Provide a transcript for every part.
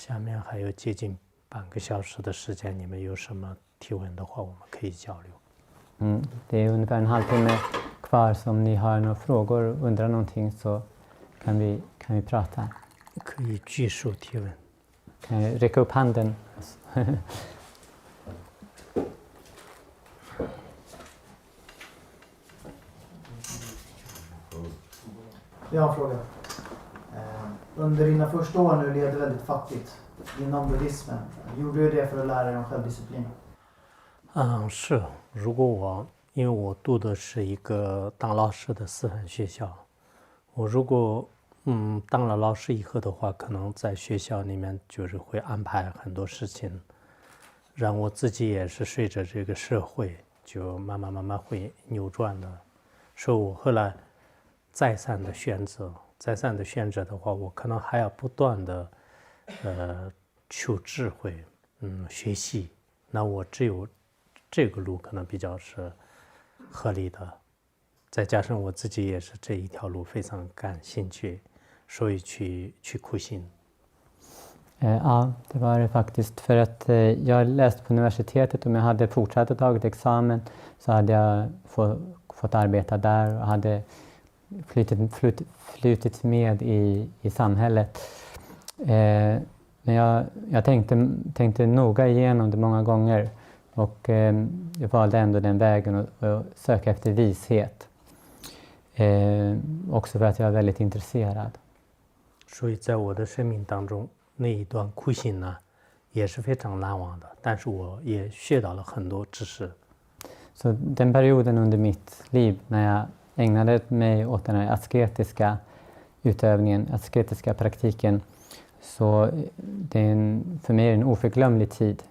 下面还有接近半个小时的时间，你们有什么提问的话，我们可以交流。Det är ungefär en halvtimme kvar, så om ni har några frågor och undrar någonting så kan vi prata. 可以举手提问。Kan jag räcka upp handen? Jag har en fråga. Under dina första år nu levde väldigt fattigt inom buddhismen. Gjorde du det för att lära dig om självdisciplin? 是，如果因为我读的是一个当老师的私范学校，我如果当了老师以后的话，可能在学校里面就是会安排很多事情，让我自己也是随着这个社会就慢慢会扭转的。所以我后来再三的选择的话，我可能还要不断的求智慧，学习。那我只有这个路可能比较是合理的，再加上我自己也是这一条路非常感兴趣，所以去苦心。Ja, det var det faktiskt. För att jag läste på universitetet, om jag hade fortsatt och tagit examen så hade jag fått arbeta där och hade flutit med i samhället. Men jag tänkte noga igenom det många gånger och jag valde ändå den vägen och söka efter vishet. Också för att jag är väldigt intresserad. 所以在我的生命当中，那一段苦心呢，也是非常难忘的。但是我也学到了很多知识。Så den perioden under mitt liv när jag ägnade mig åt den här asketiska utövningen, asketiska praktiken, så det är för mig en oförglömlig tid.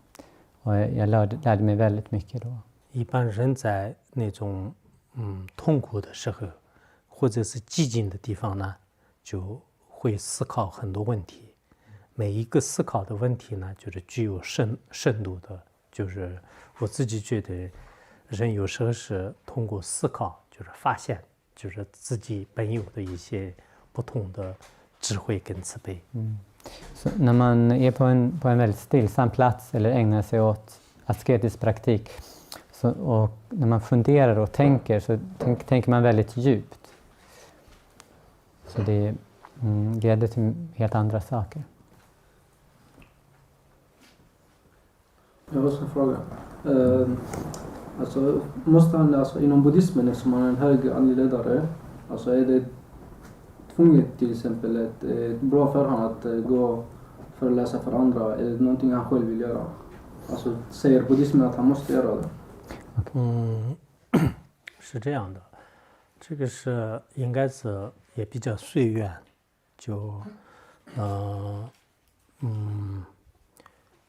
Och jag lärde mig väldigt mycket då. 一般人在那种痛苦的时候，或者是寂静的地方呢，就会思考很多问题。每一个思考的问题呢，就是具有深度的。就是我自己觉得，人有时候是通过思考，就是发现，就是自己本有的一些不同的智慧跟慈悲。Så när man är på en väldigt stillsam plats eller ägnar sig åt asketisk praktik och när man funderar och tänker så tänker man väldigt djupt. Så det leder till helt andra saker. Jag har också en fråga. Måste han inom buddhismen, eftersom han är en hög andlig ledare, är det tvunget till exempel ett bra för han att gå föreläsa för andra? Är det någonting han själv vill göra? Säger buddhismen att han måste göra det? 是这样的，这个是应该是也比较随缘，就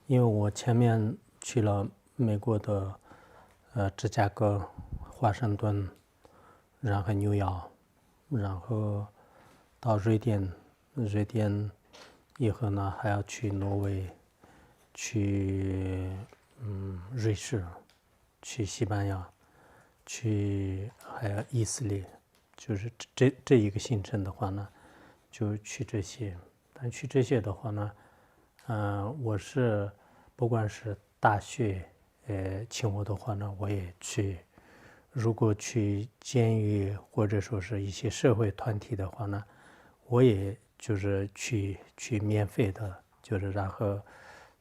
因为我前面去了美国的芝加哥、华盛顿，然后纽约，然后到瑞典以后呢，还要去挪威，去瑞士，去西班牙，去还有以色列，就是这一个行程的话呢，就去这些。但去这些的话呢，我是不管是大学请我的话呢，我也去。如果去监狱或者说是一些社会团体的话呢，我也就是去免费的，就是然后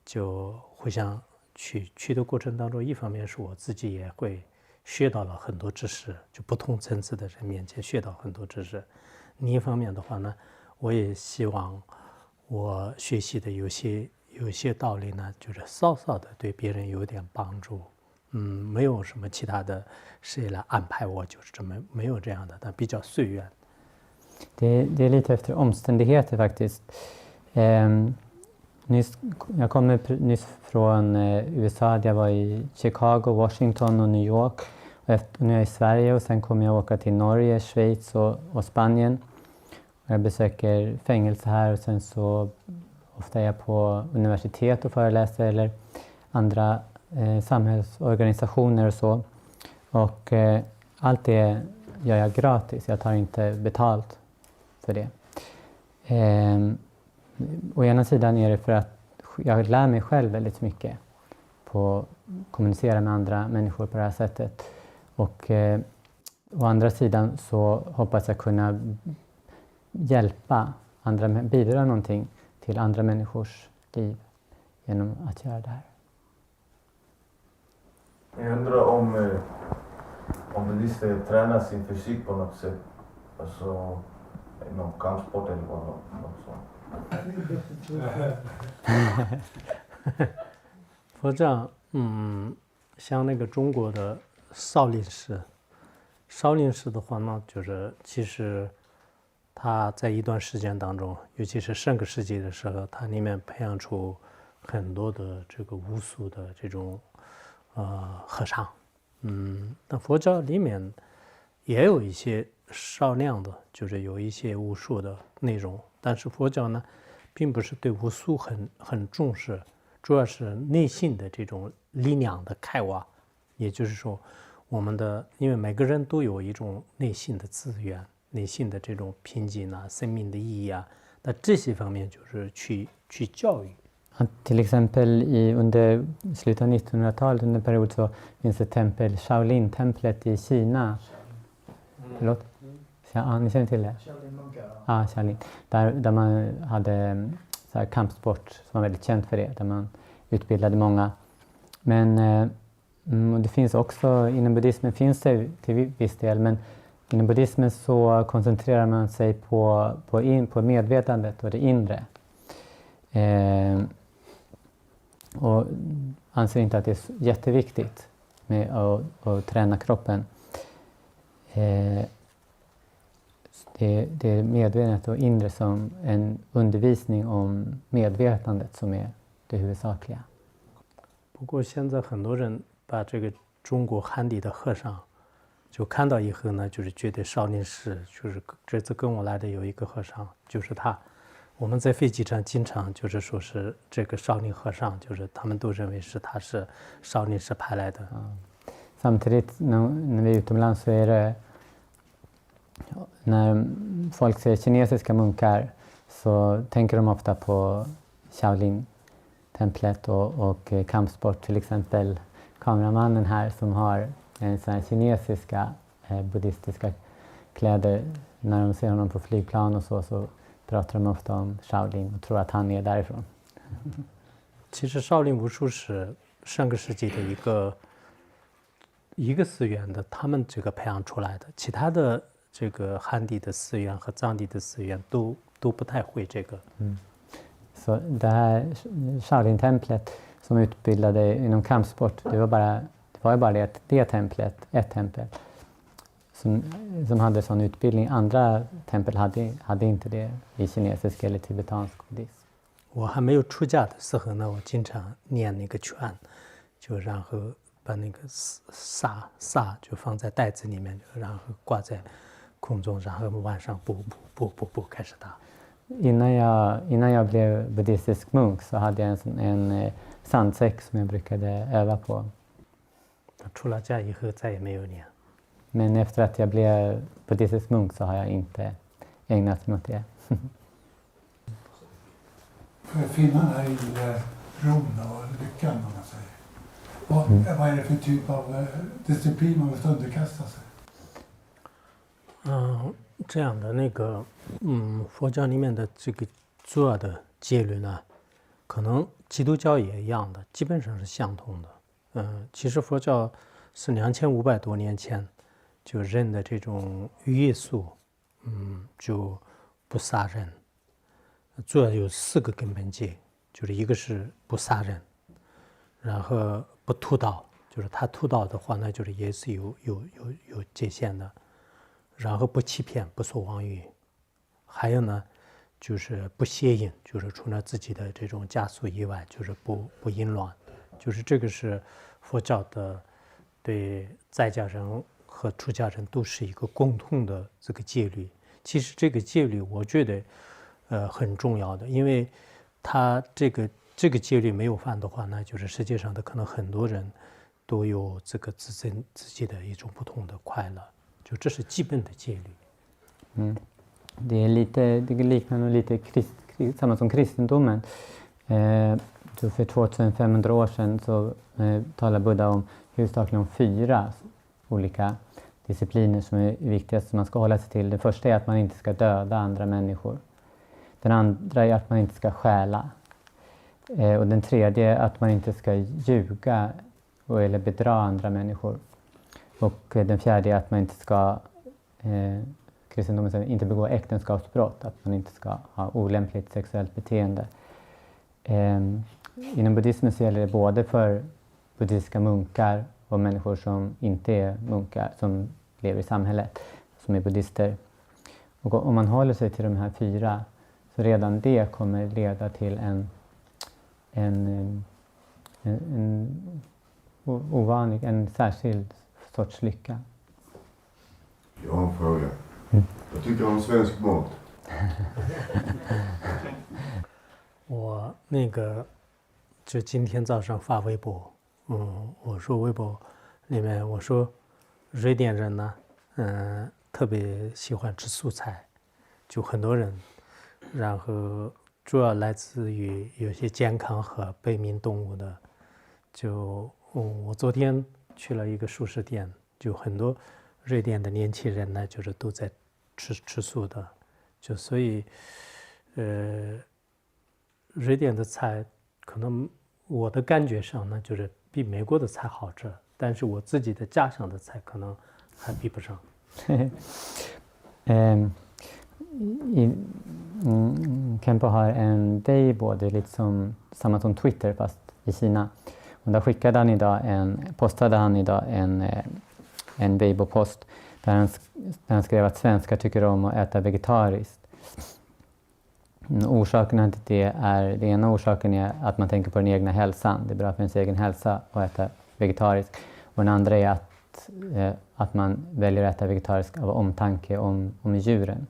就互相去的过程当中，一方面是我自己也会学到了很多知识，就不同层次的人面前学到很多知识。另一方面的话呢，我也希望我学习的有些道理呢，就是稍稍的对别人有点帮助。没有什么其他的谁来安排我，就是这么没有这样的，但比较随缘。Det är lite efter omständigheter faktiskt. Jag kommer nyss från USA. Jag var i Chicago, Washington och New York. Och nu är jag i Sverige och sen kommer jag åka till Norge, Schweiz och Spanien. Jag besöker fängelse här och sen så ofta är jag på universitet och föreläser eller andra samhällsorganisationer och så. Och allt det gör jag gratis. Jag tar inte betalt för det. Å ena sidan är det för att jag lär mig själv väldigt mycket på att kommunicera med andra människor på det här sättet. Och å andra sidan så hoppas jag kunna hjälpa andra, bidra någonting till andra människors liv genom att göra det här. Jag undrar om buddhister tränar sin fysik på något sätt, alltså inom kampsport eller något sånt. 佛教，像那个中国的少林寺，少林寺的话呢，就是其实它在一段时间当中，尤其是上个世纪的时候，它里面培养出很多的这个巫术的这种和尚，但佛教里面也有一些少量的，就是有一些巫术的内容，但是佛教呢，并不是对巫术很重视，主要是内心的这种力量的开挖，也就是说，我们的因为每个人都有一种内心的资源，内心的这种平静啊，生命的意义啊，那这些方面就是去教育。 Till exempel under slutet av 1900-talet, under en period, så finns ett tempel, Shaolin-templet i Kina. Förlåt? Ja, ni känner till det? Ja, Shaolin. Där man hade så här kampsport som var väldigt känt för det, där man utbildade många. Men det finns också, inom buddhismen finns det till viss del, men inom buddhismen så koncentrerar man sig på medvetandet och det inre. Och anser inte att det är jätteviktigt med att träna kroppen. Det är medvetandet och inre som en undervisning om medvetandet som är det huvudsakliga. 不过现在很多人把这个中国汉地的和尚就看到以后呢，就是觉得少林寺，就是这次跟我来的有一个和尚，就是他。 我们在飞机上经常就是说是这个少林和尚，就是他们都认为是他是少林寺派来的。Samtidigt när vi är utomlands så är det när folk ser kinesiska munkar så tänker de ofta på Shaolin-templet och kampsport, till exempel kameramannen här som har en sån här kinesiska buddhistiska kläder. När de ser honom på flygplan och så pratar de ofta om Shaolin och tror att han är därifrån. 其实少林武术是上个世纪的一个寺院的，他们这个培养出来的，其他的这个汉地的寺院和藏地的寺院都不太会这个。Så det här Shaolin-templet som utbildade inom kampsport, det var ju bara det templet, ett tempel. Som hade sån utbildning. Andra tempel hade inte det i kinesisk eller tibetansk buddhism. 我还没有出家的时候呢，我经常念那个拳，就然后把那个萨就放在袋子里面，然后挂在空中，然后晚上不开始打。 Innan jag blev buddhistisk munk så hade jag en sandsäck som jag brukade öva på. 出了家以后再也没有念。 Men efter att jag blev buddhistisk munk så har jag inte ägnat mig åt det. Finnarna gillar ron och lyckan, om man säger. Vad är det för typ av disciplin man måste underkasta sig? 这样的那个，佛教里面的这个主要的戒律呢，可能基督教也一样的，基本上是相同的。其实佛教是2500多年前就认的这种约束，就不杀人。主要有4个根本戒，就是一个是不杀人，然后不屠刀，就是他屠刀的话呢，就是也是有界限的。 然后不欺骗，不说妄语，还有呢，就是不邪淫，就是除了自己的这种家属以外，就是不淫乱，就是这个是佛教的对在家人和出家人都是一个共同的这个戒律。其实这个戒律我觉得很重要的，因为他这个戒律没有犯的话呢，就是世界上的可能很多人都有这个自己的一种不同的快乐。 就这是基本的戒律。Det är liknande och lite samma som kristendomen. för 2500 år sedan så talar Buddha om huvudsakligen om 4 olika discipliner som är viktigast som man ska hålla sig till. Det första är att man inte ska döda andra människor. Den andra är att man inte ska stjäla. Och den tredje är att man inte ska ljuga eller bedra andra människor. Och den fjärde är att man inte ska, kristendomen säger, inte begå äktenskapsbrott, att man inte ska ha olämpligt sexuellt beteende. Inom buddhismen så gäller det både för buddhistiska munkar och människor som inte är munkar, som lever i samhället, som är buddhister. Och om man håller sig till de här 4, så redan det kommer leda till en särskild sorts lycka. Jag har en fråga. Vad tycker du om svensk mat？ 我那个就今天早上发微博，我说微博里面我说瑞典人呢，特别喜欢吃素菜，就很多人，然后主要来自于有些健康和悲悯动物的，就我昨天去了一个素食店，就很多瑞典的年轻人呢，就是都在吃素的，就所以瑞典的菜可能我的感觉上呢，就是比美国的菜好吃，但是我自己的家乡的菜可能还比不上。Kempo har en Weibo, det är lite samma som Twitter fast i Kina. Och där postade han idag en Weibo-post där han skrev att svenskar tycker om att äta vegetariskt. Orsakerna till det den ena orsaken är att man tänker på den egna hälsan. Det är bra för ens egen hälsa att äta vegetariskt. Och den andra är att man väljer att äta vegetariskt av omtanke om djuren.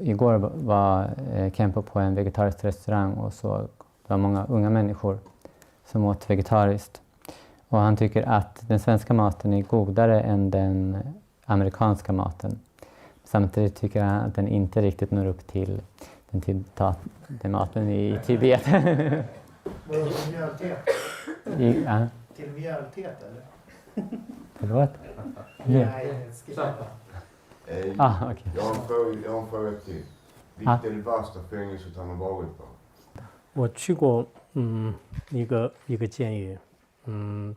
Igår var Kempo på en vegetarisk restaurang och så det var många unga människor som åt vegetariskt. Och han tycker att den svenska maten är godare än den amerikanska maten. Samtidigt tycker han att den inte riktigt når upp till den maten i Tibet. Till mjöltet? Ja. Till mjöltet eller? Förlåt? Nej, skippa. Okay. Jag har en fråga till. Vilket är det värsta fängelset han har varit på? 我去过一个监狱，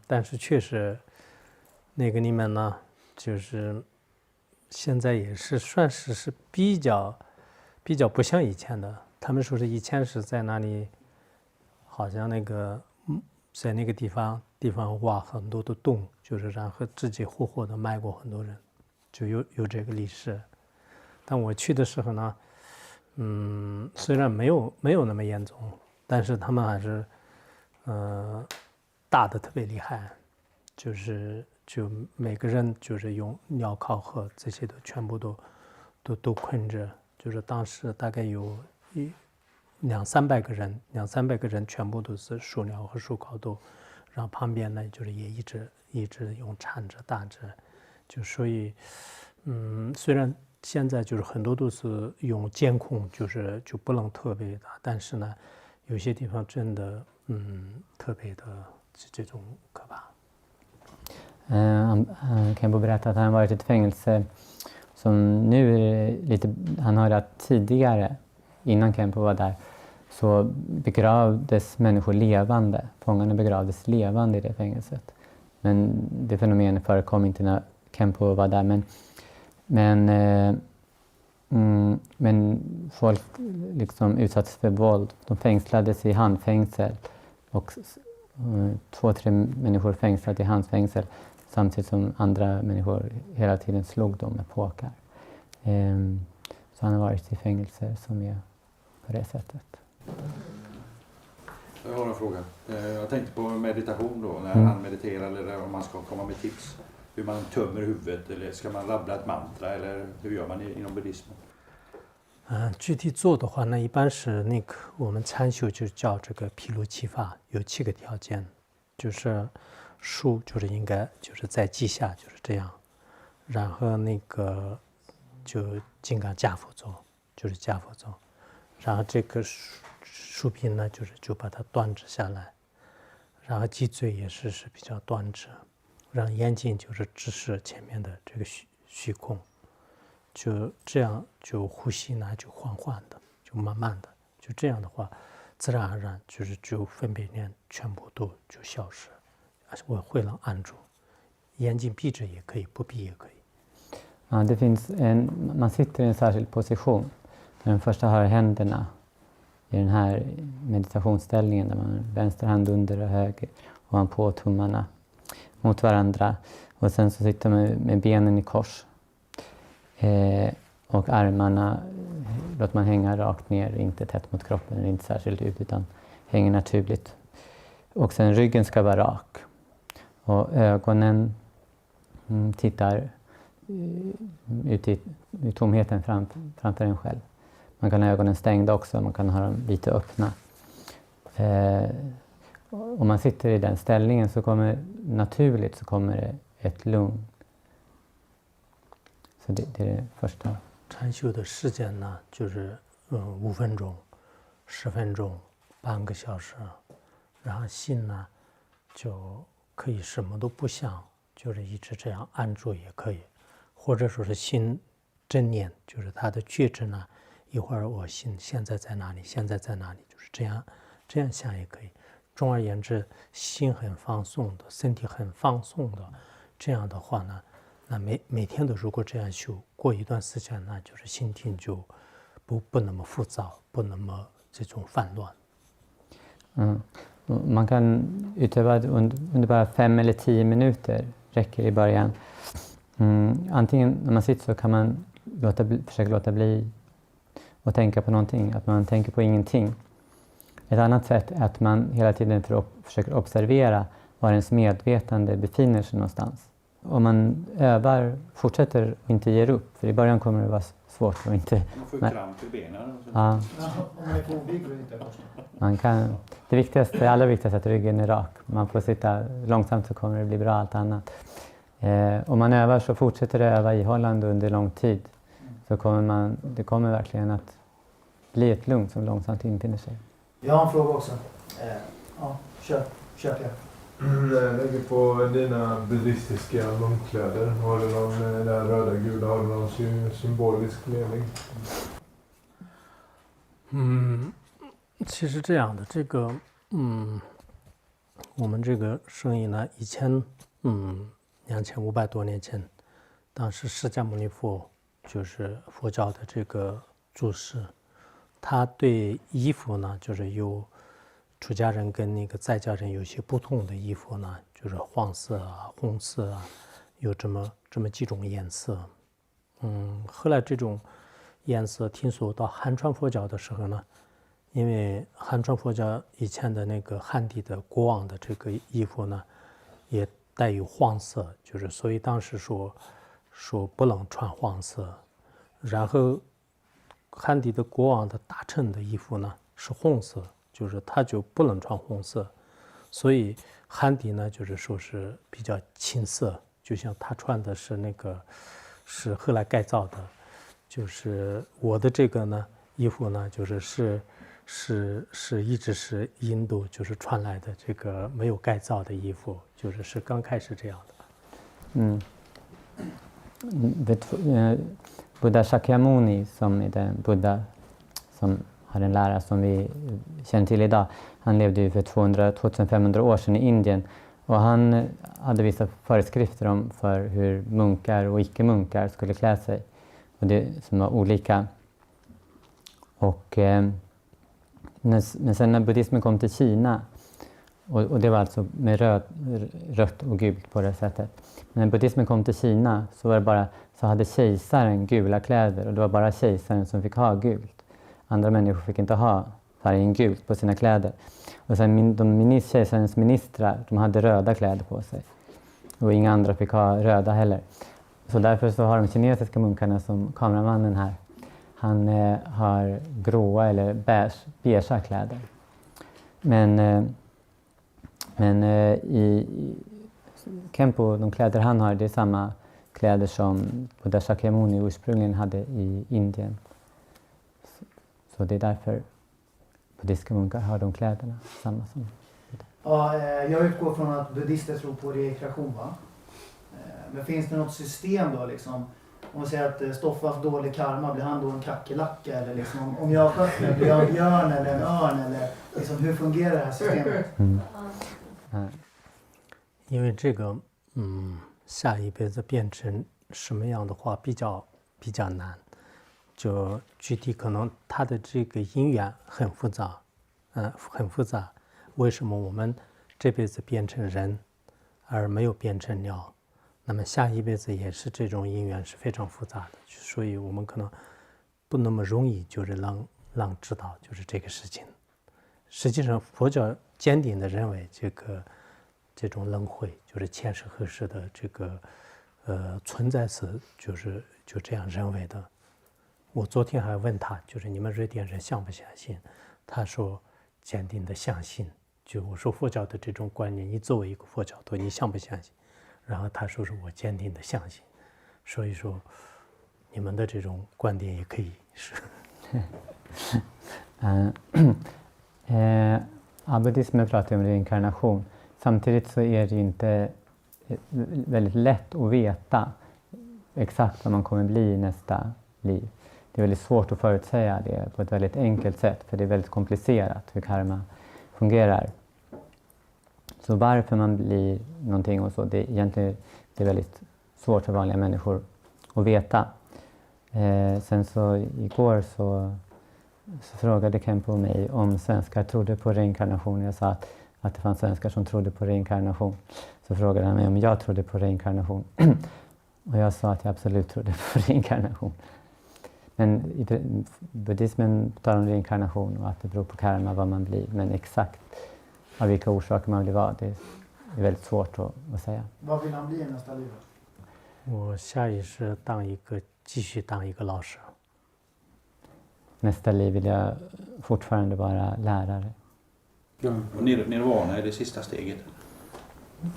但是确实那个里面呢，就是现在也是算是比较不像以前的。他们说是以前是在那里，好像那个在那个地方挖很多的洞，就是然后自己活活的埋过很多人，就有这个历史。但我去的时候呢，虽然没有那么严重，但是他们还是打得特别厉害，就每个人就是用镣铐和这些的全部都困着，就是当时大概有200-300个人全部都是束镣和束铐都，然后旁边呢就是也一直用缠着打着，就所以虽然现在就是很多都是用监控，就不能特别的，但是呢有些地方真的特别的这种可怕。Kempo berätta att han varit i ett fängelse som nu är lite, han hörde att tidigare, innan Kempo var där, så begravdes människor levande. Fångarna begravdes levande i det fängelset. Men det fenomenet förekom inte när Kempo var där. Men folk liksom utsattes för våld. De fängslades i handfängsel. Och 2-3 människor fängslade i handfängsel. Samtidigt som andra människor hela tiden slog dem med påkar. Så han har varit i fängelser som är på det sättet. Jag har en fråga. Jag tänkte på meditation då, när han mediterar eller om man ska komma med tips. Hur man tömmer huvudet eller ska man rabbla ett mantra eller hur gör man inom buddhismen? 具体做的话呢，一般是那个我们禅修就叫这个毗卢七法，有7个条件，就是数就是应该就是在记下就是这样，然后那个就金刚加佛咒就是加佛咒，然后这个树皮呢就把它端直下来，然后脊椎也是比较端直，让眼睛就是直视前面的这个虚空，就这样就呼吸呢就缓缓的，就慢慢的，就这样的话，自然而然就分别念全部都就消失，我会能按住，眼睛闭着也可以，不闭也可以。Ja, det finns man sitter i en särskild position. Den första har händerna i den här meditationsställningen där man vänster hand under och höger ovanpå tummarna mot varandra. Och sen så sitter man med benen i kors. Och armarna låter man hänga rakt ner, inte tätt mot kroppen, inte särskilt ut utan hänger naturligt. Och sen ryggen ska vara rak. Och ögonen tittar ut i tomheten framför en själv. Man kan ha ögonen stängda också, man kan ha dem lite öppna. Om man sitter i den ställningen så kommer naturligt det ett lugn. Så det är det första. 禅修的时间呢，就是5分钟、10分钟、半个小时，然后心呢就可以什么都不想，就是一直这样安住也可以，或者说是心正念，就是他的觉知呢，一会儿我心现在在哪里，现在在哪里，就是这样想也可以。总而言之，心很放松的，身体很放松的，这样的话呢，那每天都如果这样修，过一段时间，那就是心情就不那么浮躁，不那么这种烦乱。Man kan utöva under bara 5 eller 10 minuter, räcker i början. Antingen när man sitter så kan man försöka låta bli att tänka på någonting, att man tänker på ingenting. Ett annat sätt är att man hela tiden försöker observera var ens medvetande befinner sig någonstans. Om man övar, fortsätter och inte ger upp, för i början kommer det vara svårt att inte... Man får kramp i benen. Ja. Om man är på ovig och inte först. Man kan, det allra viktigaste är att ryggen är rak. Man får sitta långsamt så kommer det bli bra allt annat. Om man övar så fortsätter det öva ihållande under lång tid. Så det kommer verkligen att bli ett lugn som långsamt infinner sig. Jag har en fråga också. Ja, kör Pierre. Jag lägger på dina buddhistiska munkkläder. Har du någon där röda gula, har du någon symbolisk mening? 其实这样的，这个我们这个生意呢，以前2500多年前，当时释迦牟尼佛就是佛教的这个祖师，他对衣服呢，就是有出家人跟那个在家人有些不同的衣服呢，就是黄色啊、红色啊，有这么几种颜色。后来这种颜色听说到汉传佛教的时候呢，因为汉传佛教以前的那个汉地的国王的这个衣服呢，也带有黄色，就是所以当时说不能穿黄色。然后汉地的国王的大臣的衣服呢是红色，就是他就不能穿红色，所以汉地呢就是说是比较青色，就像他穿的是那个是后来改造的，就是我的这个呢衣服呢就是一直是印度就是传来的这个没有改造的衣服，就是刚开始这样的。Buddha Shakyamuni som är den Buddha som har en lära som vi känner till idag. Han levde ju för 2500 år sedan i Indien och han hade vissa föreskrifter för hur munkar och icke-munkar skulle klä sig. Och det som var olika. Och men sen när buddhismen kom till Kina, och det var alltså med rött och gult på det sättet. Men när buddhismen kom till Kina så hade kejsaren gula kläder och det var bara kejsaren som fick ha gult. Andra människor fick inte ha färgen gult på sina kläder. Och sen kejsarens ministrar, de hade röda kläder på sig. Och inga andra fick ha röda heller. Så därför så har de kinesiska munkarna som kameramannen här, han har gråa eller beigea kläder. Men i Kempo, de kläder han har, det är samma kläder som Buddha Shakyamuni ursprungligen hade i Indien. Så det är därför buddhistiska munkar har de kläderna, samma som. Ja, jag utgår från att buddister tror på reinkarnation, va? Men finns det något system då liksom? Om vi säger att Stoffe har haft dålig karma, blir han då en kackerlacka? Eller liksom, om jag har skött mig, blir jag en björn eller en örn? Eller liksom, hur fungerar det här systemet? 因为这个，下一辈子变成什么样的话比较难，就具体可能他的这个因缘很复杂，很复杂。为什么我们这辈子变成人，而没有变成鸟？那么下一辈子也是这种因缘是非常复杂的，所以我们可能不那么容易就是让知道就是这个事情。实际上佛教坚定的认为这种轮回就是前世后世的这个存在是就这样认为的。我昨天还问他，就是你们瑞典人相不相信？他说坚定的相信。就我说佛教的这种观念，你作为一个佛教徒，你相不相信？然后他说是我坚定的相信。所以说你们的这种观点也可以是。Buddhismen pratar om reinkarnation. Samtidigt så är det inte väldigt lätt att veta exakt vad man kommer bli i nästa liv. Det är väldigt svårt att förutsäga det på ett väldigt enkelt sätt, för det är väldigt komplicerat hur karma fungerar. Så varför man blir någonting och så, det är egentligen väldigt svårt för vanliga människor att veta. Sen så igår så frågade Kempo mig om svenskar trodde på reinkarnation. Jag sa att det fanns svenskar som trodde på reinkarnation. Så frågade han mig om jag trodde på reinkarnation. Och jag sa att jag absolut trodde på reinkarnation. Men i buddhismen talar om reinkarnation och att det beror på karma vad man blir. Men exakt av vilka orsaker man blir vad, det är väldigt svårt att säga. Vad vill han bli i nästa liv? 我下一世继续当一个老师。 Nästa liv vill jag fortfarande vara lärare. Och nirvana är det sista steget.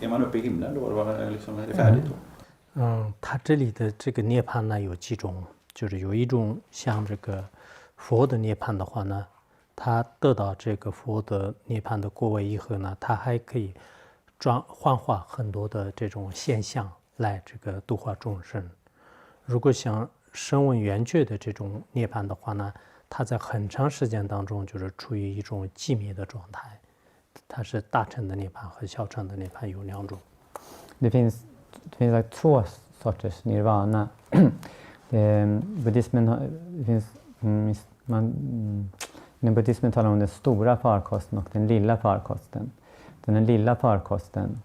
Är man uppe i himlen då? Liksom, är det färdigt då? 它这里的这个涅槃呢有几种，就是有一种像这个佛的涅槃的话呢，他得到这个佛的涅槃的果位以后呢，他还可以幻化很多的这种现象来这个度化众生。如果像声闻缘觉的这种涅槃的话呢，它在很长时间当中就是处于一种寂灭的状态。它是大乘的涅槃和小乘的涅槃有两种。Det finns två sorters nirvana. Inom buddhismen talar om den stora farkosten och den lilla farkosten. Den lilla farkosten,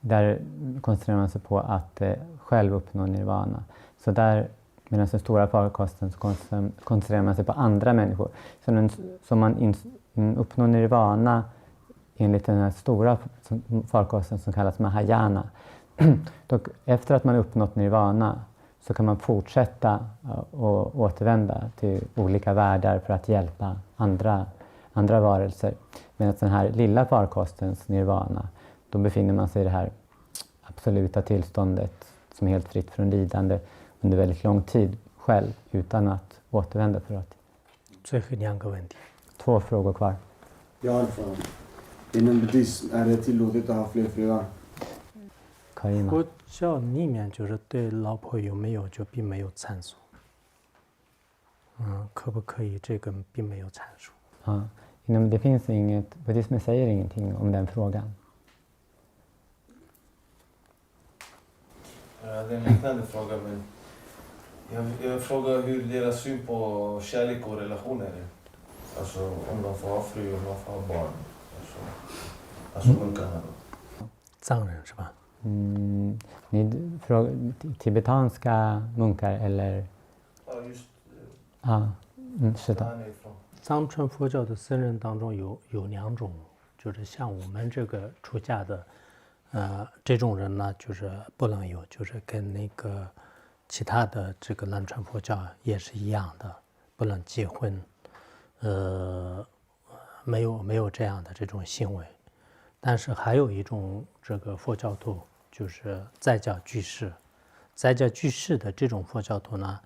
där koncentrerar man sig på att själv uppnå nirvana. Så där, medan den stora farkosten så koncentrerar man sig på andra människor. Så man uppnår nirvana enligt den här stora farkosten som kallas Mahayana. Efter att man uppnått nirvana så kan man fortsätta och återvända till olika världar för att hjälpa andra varelser. Medan den här lilla farkostens nirvana, då befinner man sig i det här absoluta tillståndet som är helt fritt från lidande under väldigt lång tid själv utan att återvända för att. 最后两个问题。 2 frågor kvar. Ja, Alfa. Inom buddhism är det tillåtet att ha fler fruar? 佛教里面就是对老婆有没有就并没有阐述。可不可以这个并没有阐述。 Det finns inget, buddhismen säger ingenting om den frågan. Det är en liknande fråga, men jag frågar hur deras syn på kärlek och relationer är. Alltså om de får ha fru och om de får ha barn. Alltså munkarna då. 藏人是吧？ Ni frågar tibetanska munkar eller? Ja, just. 是的。 藏传佛教的僧人当中有两种，就是像我们这个出家的，这种人呢，就是不能有，就是跟那个其他的这个南传佛教也是一样的，不能结婚，没有这样的这种行为。但是还有一种这个佛教徒，就是在家居士，在家居士的这种佛教徒呢，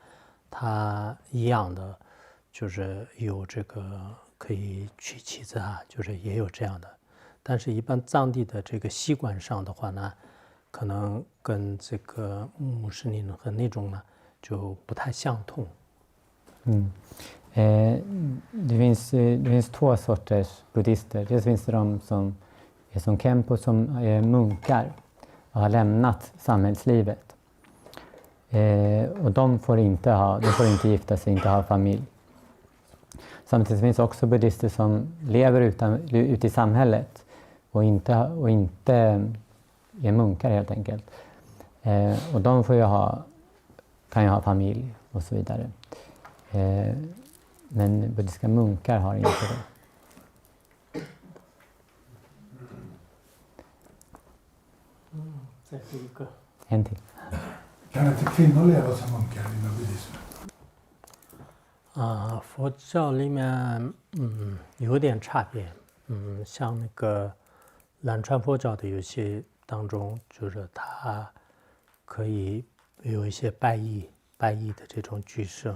他一样的。 就是有这个可以娶妻子啊，就是也有这样的。但是，一般藏地的这个习惯上的话呢，可能跟这个穆斯林和那种呢就不太相同。Det finns 2 sorters buddhister. Dels finns det de som är som Khenpo, som är munkar och har lämnat samhällslivet. Och de får inte gifta sig, inte ha familj. Samtidigt finns också buddhister som lever ute i samhället och inte är munkar helt enkelt. Och de kan ju ha familj och så vidare. Men buddhistiska munkar har inte det. En till. Kan inte kvinnor leva som munkar inom buddhismen? 佛教里面有点差别。像那个南传佛教的有些当中，就是它可以有一些拜谒的这种居士。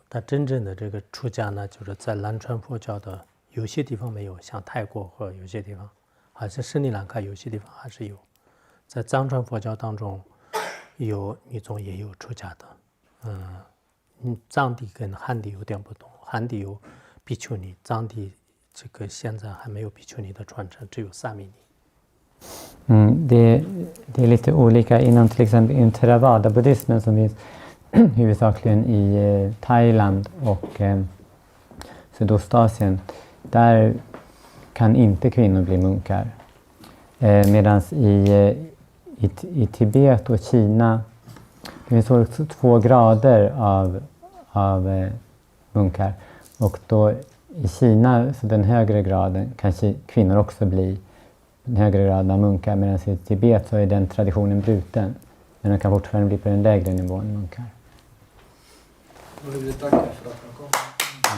但真正的这个出家呢，就是在南传佛教的有些地方没有，像泰国和有些地方，好像斯里兰卡有些地方还是有。在藏传佛教当中，有密宗也有出家的。藏地跟汉地有点不同，汉地有比丘尼，藏地这个现在还没有比丘尼的传承，只有萨弥尼。Det är lite olika inom till exempel in Theravada-buddhismen som finns huvudsakligen i Thailand och Sydostasien. Där kan inte kvinnor bli munkar. Medan i Tibet och Kina, det finns också 2 grader av munkar. Och då i Kina, så den högre graden, kan kvinnor också bli den högre graden av munkar. Medan i Tibet så är den traditionen bruten. Men de kan fortfarande bli på den lägre nivån munkar. Jag vill tacka för att ni kom. Ja.